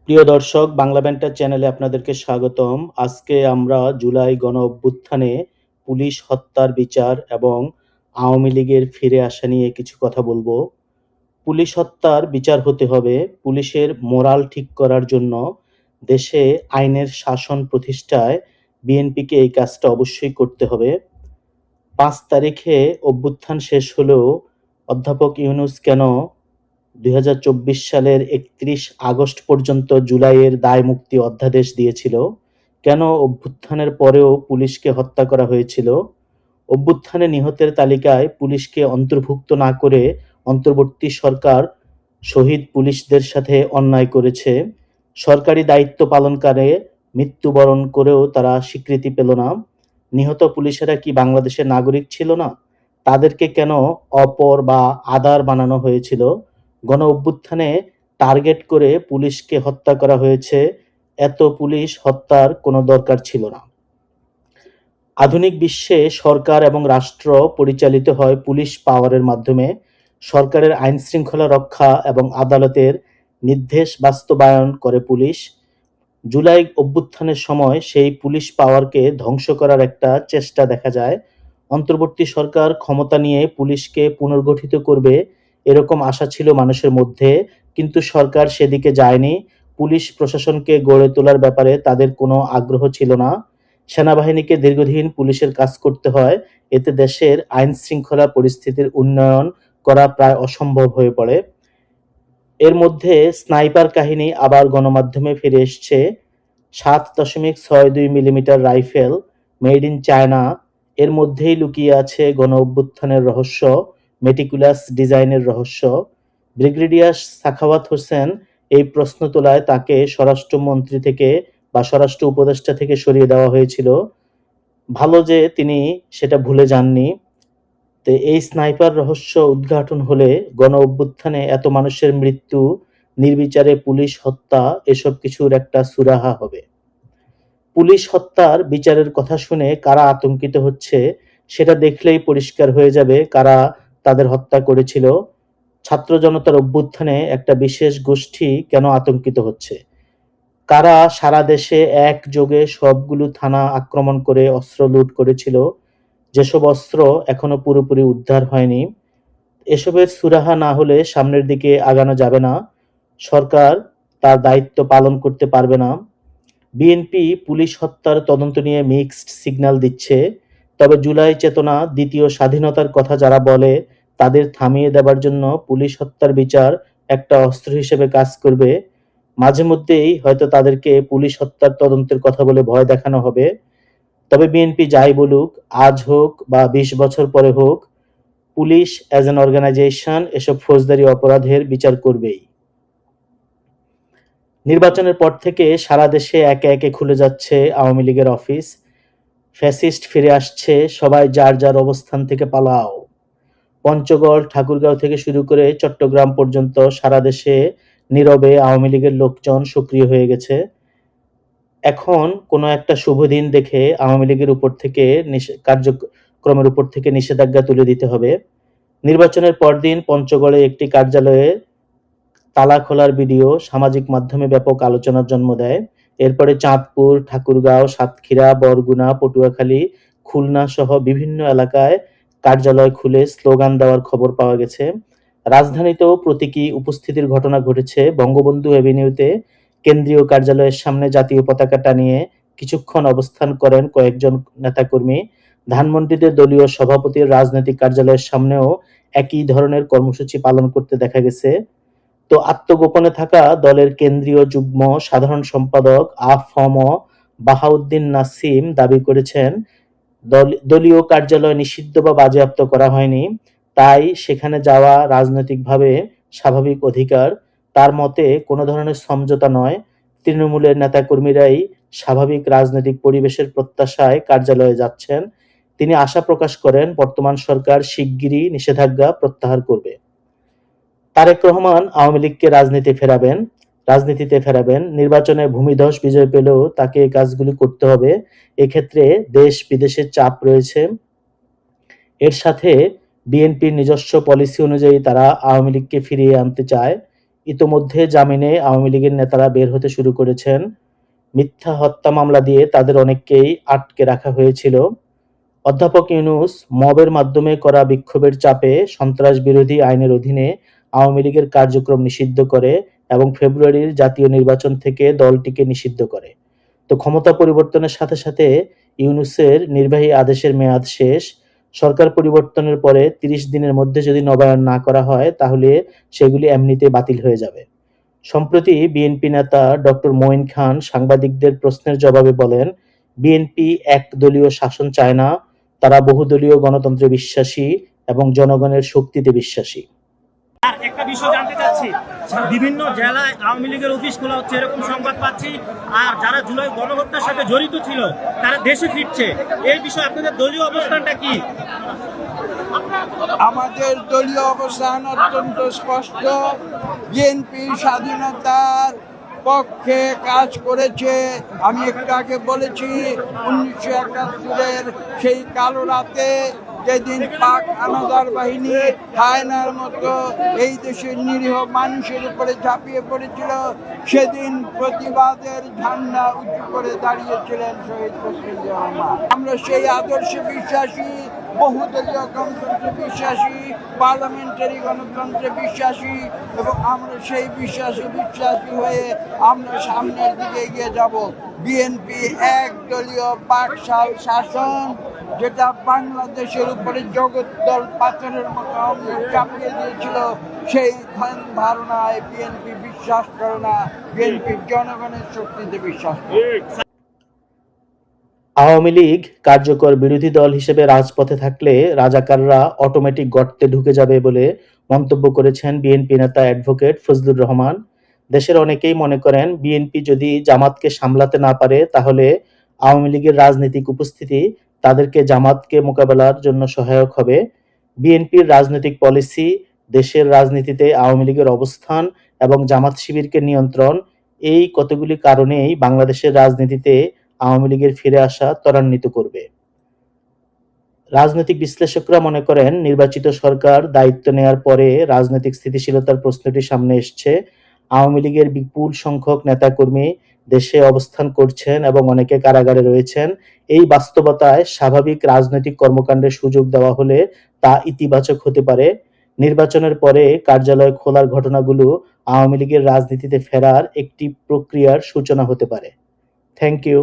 প্রিয় দর্শক, বাংলা ব্যান্টার চ্যানেলে আপনাদেরকে স্বাগতম। আজকে আমরা জুলাই গণঅভ্যুত্থানে পুলিশ হত্যার বিচার এবং আওয়ামী লীগের ফিরে আসা নিয়ে কিছু কথা বলবো। পুলিশ হত্যার বিচার হতে হবে। পুলিশের মোরাল ঠিক করার জন্য দেশে আইনের শাসন প্রতিষ্ঠায় বিএনপিকে এই কাজটা অবশ্যই করতে হবে। ৫ তারিখে অভ্যুত্থান শেষ হলেও অধ্যাপক ইউনূস কেন ২০২৪ সালের ৩১ আগস্ট পর্যন্ত জুলাইয়ের দায়মুক্তি অধ্যাদেশ দিয়েছিল? কেন অভ্যুত্থানের পরেও পুলিশকে হত্যা করা হয়েছিল? অভ্যুত্থানে নিহতের তালিকায় পুলিশকে অন্তর্ভুক্ত না করে অন্তর্বর্তী সরকার শহীদ পুলিশদের সাথে অন্যায় করেছে। সরকারি দায়িত্ব পালনকালে মৃত্যুবরণ করেও তারা স্বীকৃতি পেল না। নিহত পুলিশেরা কি বাংলাদেশের নাগরিক ছিল না? তাদেরকে কেন অপর বা আদার বানানো হয়েছিল? গণঅভ্যুত্থানে টার্গেট করে পুলিশকে হত্যা করা হয়েছে। এত পুলিশ হত্যার কোনো দরকার ছিল না। আধুনিক বিশ্বে সরকার এবং রাষ্ট্র পরিচালিত হয় পুলিশ পাওয়ারের মাধ্যমে। সরকারের আইনশৃঙ্খলা রক্ষা এবং আদালতের নির্দেশ বাস্তবায়ন করে পুলিশ। জুলাই অভ্যুত্থানের সময় সেই পুলিশ পাওয়ারকে ধ্বংস করার একটা চেষ্টা দেখা যায়। অন্তর্বর্তী সরকার ক্ষমতা নিয়ে পুলিশকে পুনর্গঠিত করবে এরকম আশা ছিল মানুষের মধ্যে, কিন্তু সরকার সেদিকে যায়নি। পুলিশ প্রশাসনকে গড়ে তোলার ব্যাপারে তাদের কোনো আগ্রহ ছিল না। সেনাবাহিনীকে দীর্ঘদিন পুলিশের কাজ করতে হয়, এতে দেশের আইন শৃঙ্খলা পরিস্থিতির উন্নয়ন করা প্রায় অসম্ভব হয়ে পড়ে। এর মধ্যে স্নাইপার কাহিনী আবার গণমাধ্যমে ফিরে এসছে। ৭.৬২ millimetre rifle, made in China. এর মধ্যেই লুকিয়ে আছে গণঅভ্যুত্থানের রহস্য, মেটিকুলাস ডিজাইনের রহস্য। ব্রিগেডিয়ার সাখাওয়াত হোসেন এই প্রশ্ন তোলায় তাকে স্বরাষ্ট্রমন্ত্রী থেকে বা স্বরাষ্ট্র উপদেষ্টা থেকে সরিয়ে দেওয়া হয়েছিল। ভালো যে তিনি সেটা ভুলে যাননি। তো এই স্নাইপার রহস্য উদ্ঘাটন হলে গণঅভ্যুত্থানে এত মানুষের মৃত্যু, নির্বিচারে পুলিশ হত্যা, এসব কিছুর একটা সুরাহা হবে। পুলিশ হত্যার বিচারের কথা শুনে কারা আতঙ্কিত হচ্ছে সেটা দেখলেই পরিষ্কার হয়ে যাবে কারা তাদের হত্যা করেছিল। ছাত্র জনতার অভ্যুত্থানে একটা বিশেষ গোষ্ঠী কেন আতঙ্কিত হচ্ছে? কারা সারা দেশে একযোগে সবগুলো থানা আক্রমণ করে অস্ত্র লুট করেছিল, যেসব অস্ত্র এখনো পুরোপুরি উদ্ধার হয়নি? এসবের সুরাহা না হলে সামনের দিকে আগানো যাবে না। সরকার তার দায়িত্ব পালন করতে পারবে না। বিএনপি পুলিশ হত্যার তদন্ত নিয়ে মিক্সড সিগন্যাল দিচ্ছে। তবে জুলাই চেতনা, দ্বিতীয় স্বাধীনতার কথা যারা বলে তাদের থামিয়ে দেবার জন্য পুলিশ হত্যার বিচার একটা অস্ত্র হিসেবে কাজ করবে। মাঝে মধ্যেই হয়তো তাদেরকে পুলিশ হত্যার তদন্তের কথা বলে ভয় দেখানো হবে। তবে বিএনপি যাই বলুক, আজ হোক বা ২০ বছর পরে হোক, পুলিশ অ্যাজ অ্যান অর্গানাইজেশন এসব ফৌজদারি অপরাধের বিচার করবেই। নির্বাচনের পর থেকে সারা দেশে একে একে খুলে যাচ্ছে আওয়ামী লীগের অফিস। ফ্যাসিস্ট ফিরে আসছে, সবাই যার যার অবস্থান থেকে পালাও। পঞ্চগড়, ঠাকুরগাঁও থেকে শুরু করে চট্টগ্রাম পর্যন্ত সারা দেশে নীরবে আওয়ামী লীগের লোকজন সক্রিয় হয়ে গেছে। এখন কোনো একটা শুভ দিন দেখে আওয়ামী লীগের উপর থেকে কার্যক্রমের উপর থেকে নিষেধাজ্ঞা তুলে দিতে হবে। নির্বাচনের পরদিন পঞ্চগড়ে একটি কার্যালয়ে তালা খোলার ভিডিও সামাজিক মাধ্যমে ব্যাপক আলোচনার জন্ম দেয়। এরপরে চাঁদপুর, ঠাকুরগাঁও, সাতক্ষীরা, বরগুনা, পটুয়াখালী, খুলনা সহ বিভিন্ন এলাকায় কার্যালয় খুলে স্লোগান দেওয়ার খবর পাওয়া গেছে। রাজধানীতেও প্রতীকী উপস্থিতির ঘটনা ঘটেছে। বঙ্গবন্ধু এভিনিউতে কেন্দ্রীয় কার্যালয়ের সামনে জাতীয় পতাকা টানিয়ে কিছুক্ষণ অবস্থান করেন কয়েকজন নেতাকর্মী। ধানমন্ডিতে দলীয় সভাপতির রাজনৈতিক কার্যালয়ের সামনেও একই ধরনের কর্মসূচি পালন করতে দেখা গেছে। তো আত্মগোপনে থাকা দলের কেন্দ্রীয় যুগ্ম সাধারণ সম্পাদক আ.ফ.ম. বাহাউদ্দিন নাসিম দাবি করেছেন, দলীয় কার্যালয় নিষিদ্ধ বা বাজেয়াপ্ত করা হয়নি, তাই সেখানে যাওয়া রাজনৈতিকভাবে স্বাভাবিক অধিকার। তার মতে কোনো ধরনের সমঝোতা নয়, তৃণমূলের নেতাকর্মীরাই স্বাভাবিক রাজনৈতিক পরিবেশের প্রত্যাশায় কার্যালয়ে যাচ্ছেন। তিনি আশা প্রকাশ করেন বর্তমান সরকার শিগগিরই নিষেধাজ্ঞা প্রত্যাহার করবে। তারেক রহমান আওয়ামী লীগকে রাজনীতিতে ফেরাবেন। নির্বাচনে ভূমিধস বিজয় পেলেও তাকে এই কাজগুলি করতে হবে। এক্ষেত্রে দেশ বিদেশের চাপ রয়েছে। এর সাথে বিএনপির নিজস্ব পলিসি অনুযায়ী তারা আওয়ামী লীগকে ফিরিয়ে আনতে চায়। ইতোমধ্যে জামিনে আওয়ামী লীগের নেতারা বের হতে শুরু করেছেন। মিথ্যা হত্যা মামলা দিয়ে তাদের অনেককেই আটকে রাখা হয়েছিল। অধ্যাপক ইউনূস মবের মাধ্যমে করা বিক্ষোভের চাপে সন্ত্রাস বিরোধী আইনের অধীনে আওয়ামী লীগের কার্যক্রম নিষিদ্ধ করে এবং ফেব্রুয়ারির জাতীয় নির্বাচন থেকে দলটিকে নিষিদ্ধ করে। তো ক্ষমতা পরিবর্তনের সাথে সাথে ইউনূসের নির্বাহী আদেশের মেয়াদ শেষ। সরকার পরিবর্তনের পরে ৩০ দিনের মধ্যে যদি নবায়ন না করা হয় তাহলে সেগুলি এমনিতে বাতিল হয়ে যাবে। সম্প্রতি বিএনপি নেতা ডক্টর মঈন খান সাংবাদিকদের প্রশ্নের জবাবে বলেন, বিএনপি একদলীয় শাসন চায় না, তারা বহুদলীয় গণতন্ত্রে বিশ্বাসী এবং জনগণের শক্তিতে বিশ্বাসী। আর একটা বিষয় জানতে চাচ্ছি, বিভিন্ন জেলায় আওয়ামী লীগের অফিস খোলা হচ্ছে এরকম সংবাদ পাচ্ছি, আর যারা জুলাই গণহত্যার সাথে জড়িত ছিল তারা দেশে ফিরছে। এই বিষয়ে আপনাদের দলীয় অবস্থানটা কি? আমাদের দলীয় অবস্থান অত্যন্ত স্পষ্ট। বিএনপি স্বাধীনতার পক্ষে কাজ করেছে। আমি একটু আগে বলেছি 1971-এর সেই কালো রাতে যেদিন পাক হানাদার বাহিনী হায়নার মতো এই দেশের নিরীহ মানুষের উপরে ঝাঁপিয়ে পড়েছিল, সেদিন প্রতিবাদের ঝান্ডা উঁচু করে দাঁড়িয়েছিলেন শহীদ প্রেসিডেন্ট জিয়া রহমান। আমরা সেই আদর্শে বিশ্বাসী, বহুদলীয় গণতন্ত্রে বিশ্বাসী, পার্লামেন্টারি গণতন্ত্রে বিশ্বাসী, এবং আমরা সেই বিশ্বাসী হয়ে আমরা সামনের দিকে এগিয়ে যাব। বিএনপি একদলীয় বাকশাল শাসন, যেটা বাংলাদেশের উপরে জগদ্দল পাথরের মতো চাপিয়ে দিয়েছিল, সেই ধারণায় বিএনপি বিশ্বাস করে না। বিএনপি জনগণের শক্তিতে বিশ্বাস করে। আওয়ামী লীগ কার্যকর বিরোধী দল হিসেবে রাজপথে থাকলে রাজাকাররা অটোমেটিক গর্তে ঢুকে যাবে বলে মন্তব্য করেছেন বিএনপি নেতা অ্যাডভোকেট ফজলুর রহমান। দেশের অনেকেই মনে করেন বিএনপি যদি জামাতকে সামলাতে না পারে তাহলে আওয়ামী লীগের রাজনৈতিক উপস্থিতি তাদেরকে জামাতকে মোকাবেলার জন্য সহায়ক হবে। বিএনপির রাজনৈতিক পলিসি, দেশের রাজনীতিতে আওয়ামী লীগের অবস্থান এবং জামাত শিবিরকে নিয়ন্ত্রণ, এই কতগুলি কারণেই বাংলাদেশের রাজনীতিতে আওয়ামী লীগের ফিরে আসা ত্বরান্বিত করবে। রাজনৈতিক বিশ্লেষকরা মনে করেন নির্বাচিত সরকার দায়িত্ব নেয়ার পরে রাজনৈতিক স্থিতিশীলতার প্রশ্নটি সামনে এসছে। আওয়ামী লীগের বিপুল সংখ্যক নেতাকর্মী দেশে অবস্থান করছেন এবং অনেকে কারাগারে রয়েছেন। এই বাস্তবতায় স্বাভাবিক রাজনৈতিক কর্মকাণ্ডের সুযোগ দেওয়া হলে তা ইতিবাচক হতে পারে। নির্বাচনের পরে কার্যালয় খোলার ঘটনাগুলো আওয়ামী লীগের রাজনীতিতে ফেরার একটি প্রক্রিয়ার সূচনা হতে পারে। Thank you.